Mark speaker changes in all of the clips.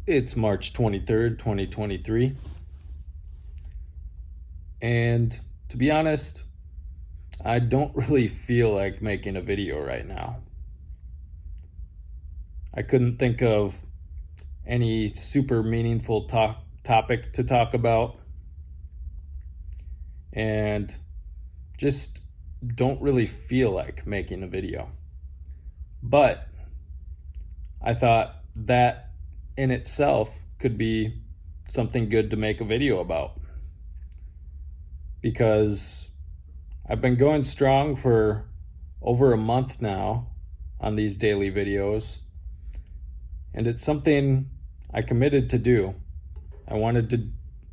Speaker 1: It's March 23rd, 2023. And to be honest, I don't really feel like making a video right now. I couldn't think of any super meaningful topic to talk about, and just don't really feel like making a video. But I thought that in itself could be something good to make a video about, because I've been going strong for over a month now on these daily videos, and it's something I committed to do. I wanted to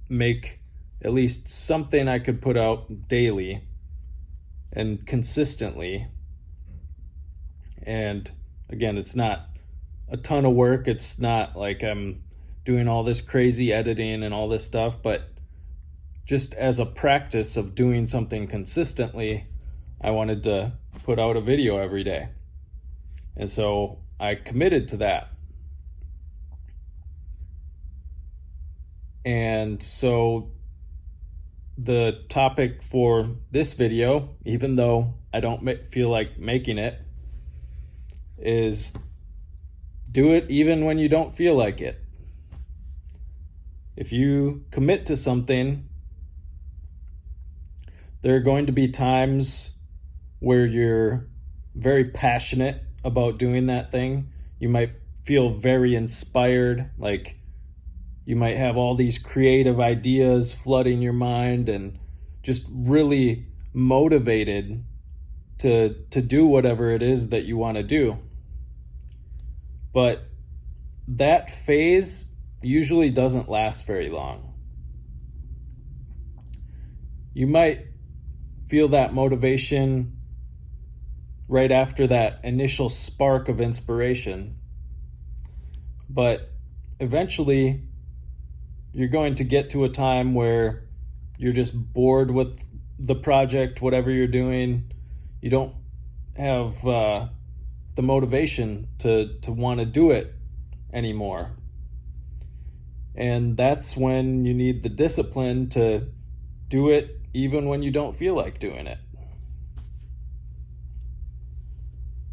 Speaker 1: make at least something I could put out daily and consistently. And again, it's not a ton of work. It's not like I'm doing all this crazy editing and all this stuff, but just as a practice of doing something consistently, I wanted to put out a video every day. And so I committed to that. And so the topic for this video, even though I don't feel like making it, is do it even when you don't feel like it. If you commit to something, there are going to be times where you're very passionate about doing that thing. You might feel very inspired, like you might have all these creative ideas flooding your mind and just really motivated to do whatever it is that you want to do. But that phase usually doesn't last very long. You might feel that motivation right after that initial spark of inspiration, but eventually you're going to get to a time where you're just bored with the project, whatever you're doing. You don't have the motivation to want to do it anymore. And that's when you need the discipline to do it even when you don't feel like doing it.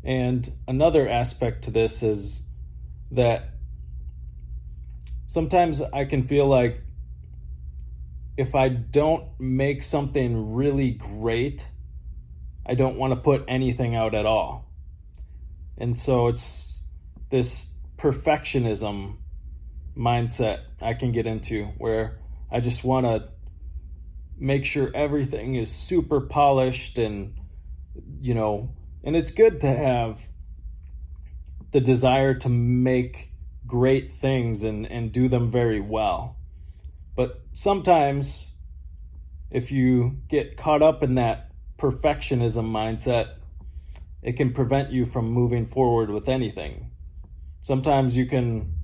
Speaker 1: And another aspect to this is that sometimes I can feel like if I don't make something really great, I don't want to put anything out at all. And so it's this perfectionism mindset I can get into where I just want to make sure everything is super polished and it's good to have the desire to make great things and do them very well. But sometimes if you get caught up in that perfectionism mindset, it can prevent you from moving forward with anything. Sometimes you can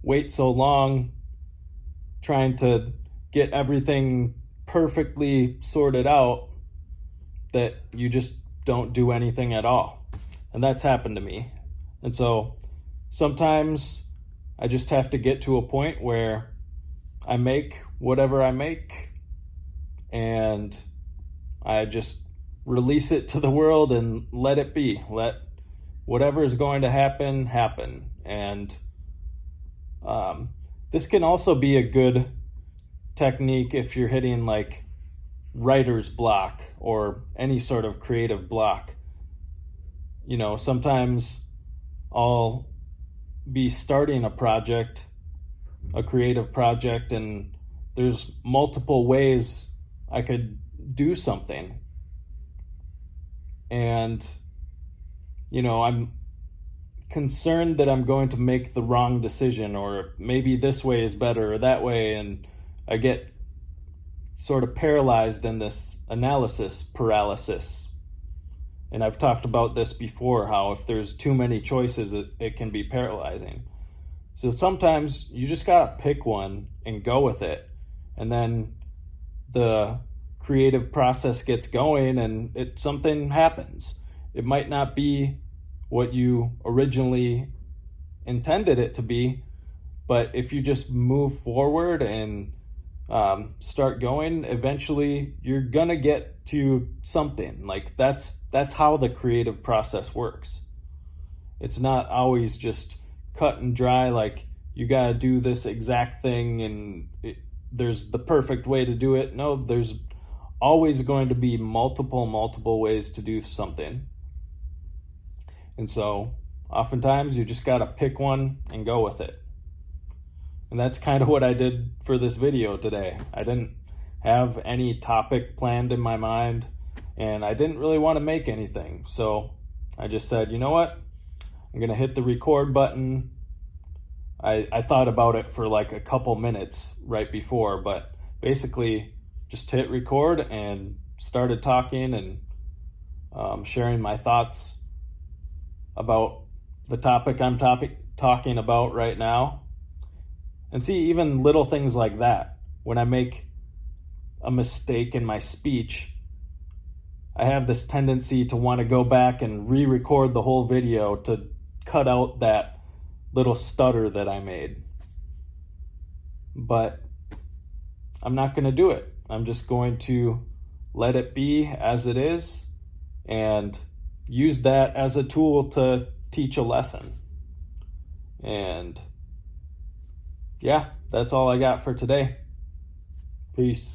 Speaker 1: wait so long trying to get everything perfectly sorted out that you just don't do anything at all. And that's happened to me. And so sometimes I just have to get to a point where I make whatever I make and I just release it to the world and let it be. Let whatever is going to happen, happen. And this can also be a good technique if you're hitting like writer's block or any sort of creative block. Sometimes I'll be starting a project, a creative project, and there's multiple ways I could do something. And, I'm concerned that I'm going to make the wrong decision, or maybe this way is better or that way, and I get sort of paralyzed in this analysis paralysis. And I've talked about this before, how if there's too many choices, it can be paralyzing. So sometimes you just gotta pick one and go with it. And then the creative process gets going and something happens. It might not be what you originally intended it to be, But if you just move forward and start going, eventually you're gonna get to something. Like that's how the creative process works. It's not always just cut and dry, like you gotta do this exact thing and there's the perfect way to do it. No, there's always going to be multiple ways to do something. And so oftentimes you just gotta pick one and go with it. And that's kind of what I did for this video today. I didn't have any topic planned in my mind, and I didn't really want to make anything. So I just said, you know what? I'm going to hit the record button. I thought about it for like a couple minutes right before, but basically just hit record and started talking and sharing my thoughts about the topic I'm talking about right now. And see, even little things like that. When I make a mistake in my speech, I have this tendency to want to go back and re-record the whole video to cut out that little stutter that I made. But I'm not going to do it. I'm just going to let it be as it is and use that as a tool to teach a lesson. And yeah, that's all I got for today. Peace.